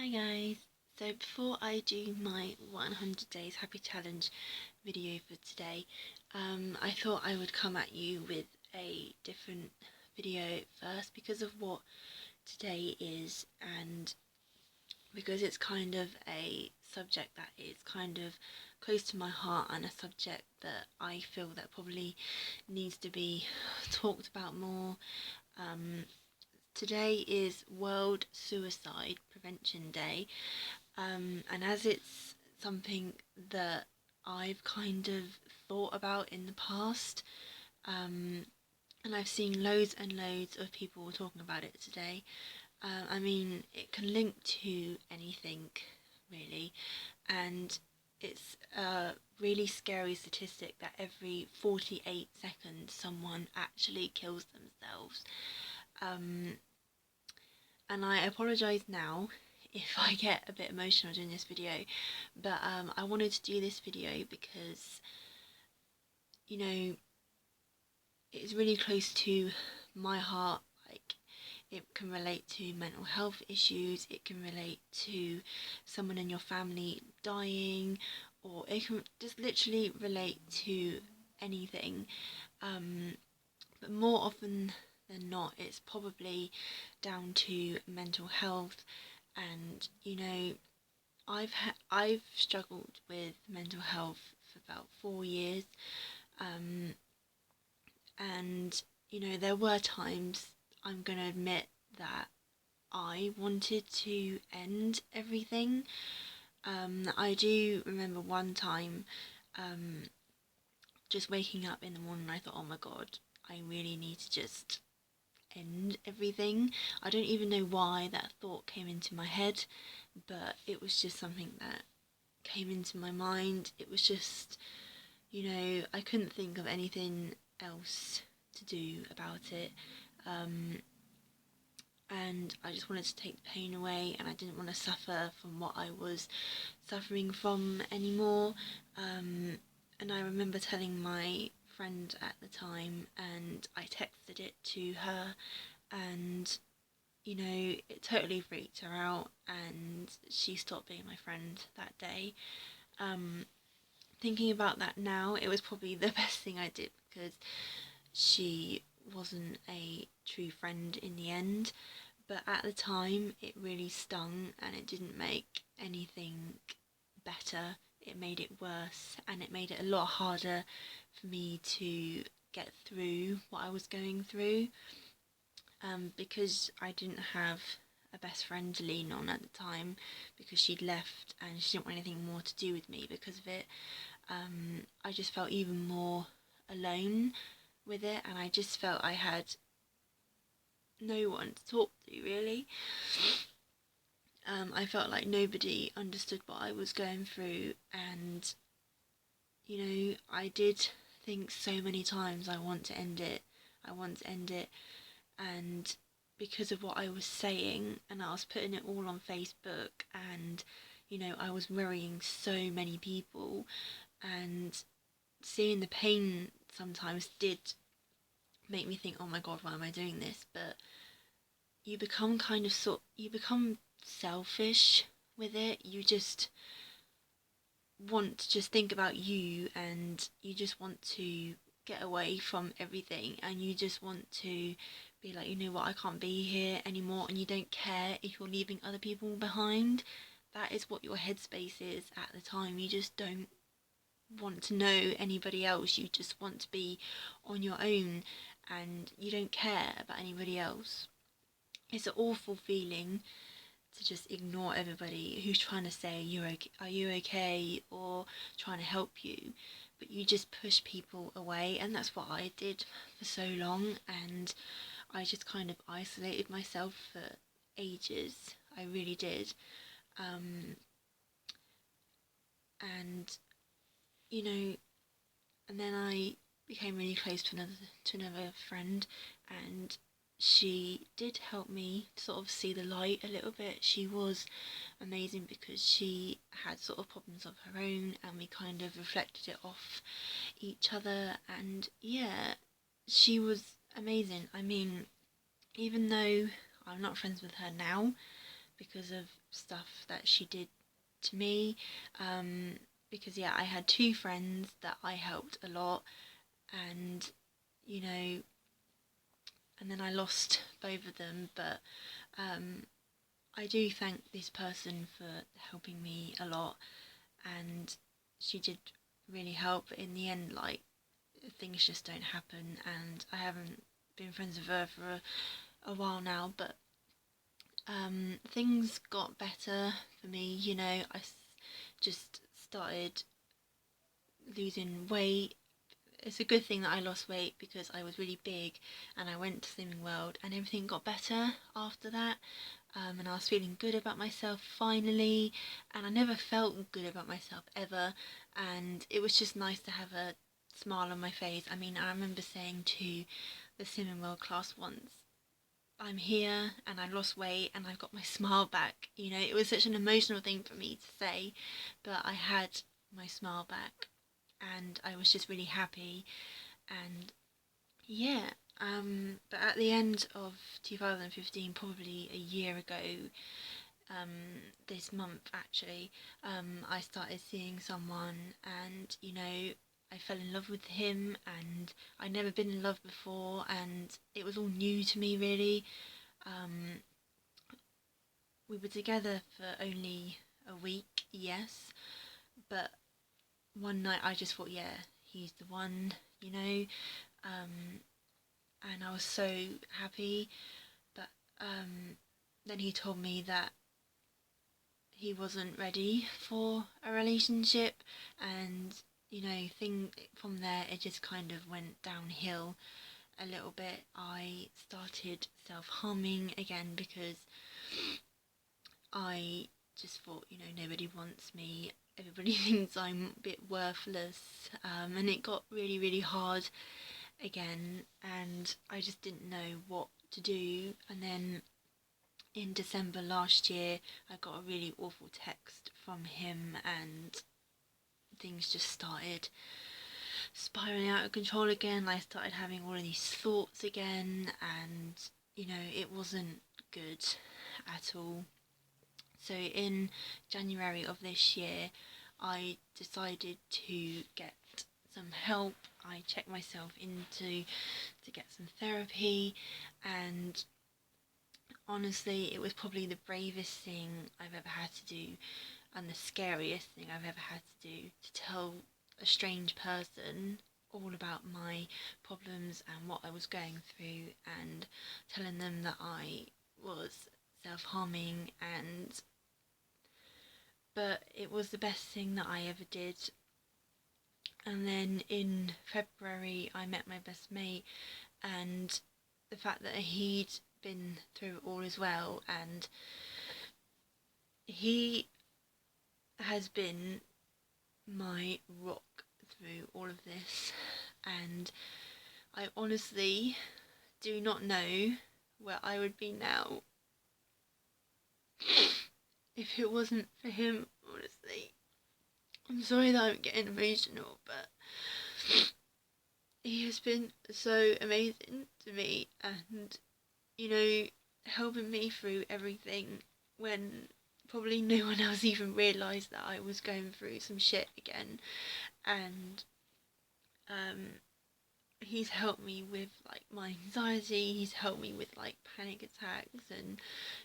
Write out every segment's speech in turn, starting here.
Hi guys, so before I do my 100 days happy challenge video for today, I thought I would come at you with a different video first because of what today is and because it's kind of a subject that is kind of close to my heart and a subject that I feel that probably needs to be talked about more. Today is World Suicide Prevention Day, and as it's something that I've kind of thought about in the past, and I've seen loads and loads of people talking about it today. I mean, it can link to anything really, and it's a really scary statistic that every 48 seconds someone actually kills themselves. And I apologise now if I get a bit emotional doing this video, but I wanted to do this video because, you know, it's really close to my heart. Like, it can relate to mental health issues, it can relate to someone in your family dying, or it can just literally relate to anything. But more often than not, it's probably down to mental health. And I've struggled with mental health for about 4 years, and there were times, I'm gonna admit, that I wanted to end everything. I do remember one time, just waking up in the morning, I thought, oh my god, I really need to just end everything. I don't even know why that thought came into my head, but it was just something that came into my mind. It was just, I couldn't think of anything else to do about it. And I just wanted to take the pain away, and I didn't want to suffer from what I was suffering from anymore. And I remember telling my friend at the time, and I texted it to her, and it totally freaked her out, and she stopped being my friend that day. Thinking about that now, it was probably the best thing I did, because she wasn't a true friend in the end. But at the time, it really stung, and it didn't make anything better. It made it worse, and it made it a lot harder for me to get through what I was going through, because I didn't have a best friend to lean on at the time, because she'd left and she didn't want anything more to do with me because of it. I just felt even more alone with it, and I just felt I had no one to talk to, really. I felt like nobody understood what I was going through, and I did think so many times, I want to end it, I want to end it. And because of what I was saying, and I was putting it all on Facebook, and I was worrying so many people, and seeing the pain sometimes did make me think, oh my god, why am I doing this? But you become you become selfish with it. You just want to just think about you, and you just want to get away from everything, and you just want to be like, you know what, I can't be here anymore, and you don't care if you're leaving other people behind. That is what your headspace is at the time. You just don't want to know anybody else. You just want to be on your own, and you don't care about anybody else. It's an awful feeling to just ignore everybody who's trying to say, you're okay, are you okay, or trying to help you, but you just push people away. And that's what I did for so long, and I just kind of isolated myself for ages. I really did. And and then I became really close to another friend, and she did help me sort of see the light a little bit. She was amazing because she had sort of problems of her own, and we kind of reflected it off each other. And yeah, she was amazing. I mean, even though I'm not friends with her now, because of stuff that she did to me. Because yeah, I had two friends that I helped a lot, and you know, and then I lost both of them. But I do thank this person for helping me a lot, and she did really help. But in the end, like, things just don't happen, and I haven't been friends with her for a while now. But things got better for me. You know, just started losing weight. It's a good thing that I lost weight because I was really big, and I went to Slimming World and everything got better after that. And I was feeling good about myself finally, and I never felt good about myself ever, and it was just nice to have a smile on my face. I mean, I remember saying to the Slimming World class once, I'm here and I lost weight and I've got my smile back. You know, it was such an emotional thing for me to say, but I had my smile back and I was just really happy. And yeah, but at the end of 2015, probably a year ago, this month actually, I started seeing someone, and you know, I fell in love with him, and I'd never been in love before, and it was all new to me really. Um, we were together for only a week, yes, but one night I just thought, yeah, he's the one, you know, um, and I was so happy. But then he told me that he wasn't ready for a relationship, and you know, thing from there it just kind of went downhill a little bit. I started self-harming again because I just thought, you know, nobody wants me, everybody thinks I'm a bit worthless, and it got really, really hard again, and I just didn't know what to do. And then in December last year, I got a really awful text from him, and things just started spiraling out of control again. I started having all of these thoughts again, and you know, it wasn't good at all. So in January of this year, I decided to get some help. I checked myself into to get some therapy, and honestly, it was probably the bravest thing I've ever had to do, and the scariest thing I've ever had to do, to tell a strange person all about my problems and what I was going through, and telling them that I was self-harming. And but it was the best thing that I ever did. And then in February I met my best mate, and the fact that he'd been through it all as well, and he has been my rock through all of this, and I honestly do not know where I would be now if it wasn't for him, honestly. I'm sorry that I'm getting emotional, but he has been so amazing to me, and you know, helping me through everything when probably no one else even realised that I was going through some shit again. And um, he's helped me with like my anxiety, he's helped me with like panic attacks, and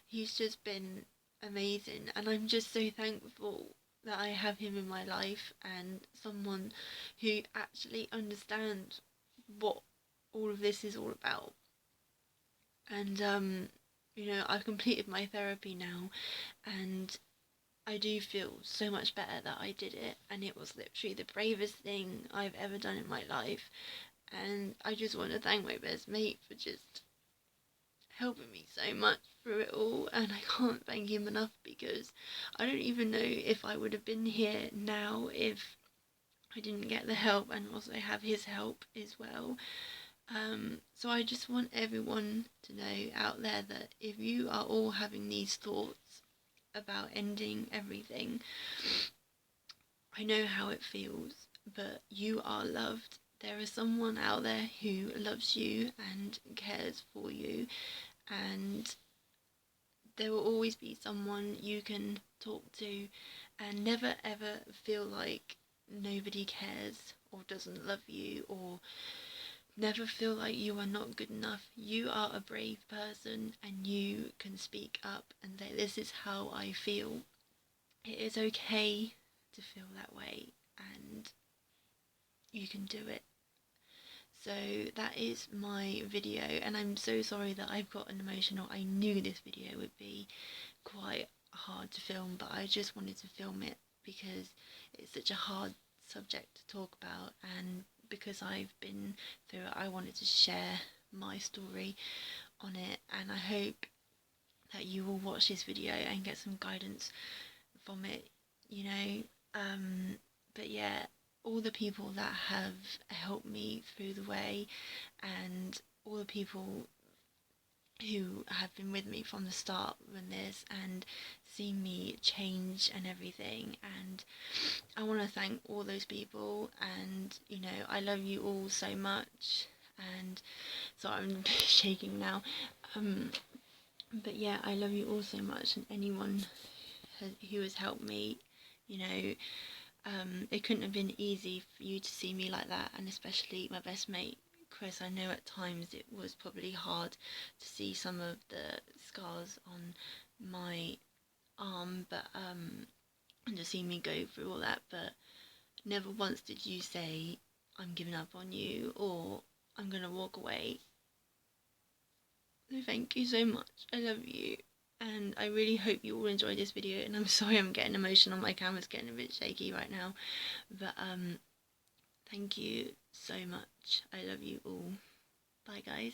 he's just been amazing. And I'm just so thankful that I have him in my life, and someone who actually understands what all of this is all about. And you know, I've completed my therapy now, and I do feel so much better that I did it, and it was literally the bravest thing I've ever done in my life. And I just want to thank my best mate for just helping me so much through it all, and I can't thank him enough, because I don't even know if I would have been here now if I didn't get the help and also have his help as well. So I just want everyone to know out there that if you are all having these thoughts about ending everything, I know how it feels, but you are loved. There is someone out there who loves you and cares for you, and there will always be someone you can talk to, and never ever feel like nobody cares or doesn't love you, or never feel like you are not good enough. You are a brave person and you can speak up and say, this is how I feel. It is okay to feel that way and you can do it. So that is my video, and I'm so sorry that I've gotten emotional. I knew this video would be quite hard to film, but I just wanted to film it because it's such a hard subject to talk about, and because I've been through it, I wanted to share my story on it, and I hope that you will watch this video and get some guidance from it, you know. But yeah, all the people that have helped me through the way, and all the people who have been with me from the start with this and seen me change and everything, and I want to thank all those people, and you know, I love you all so much. And so I'm shaking now, but yeah, I love you all so much, and anyone who has helped me, you know, it couldn't have been easy for you to see me like that, and especially my best mate Chris. I know at times it was probably hard to see some of the scars on my arm, but and to see me go through all that, but never once did you say, I'm giving up on you, or I'm gonna walk away. So thank you so much. I love you. And I really hope you all enjoyed this video, and I'm sorry I'm getting emotional, my camera's getting a bit shaky right now, but thank you so much. I love you all. Bye guys.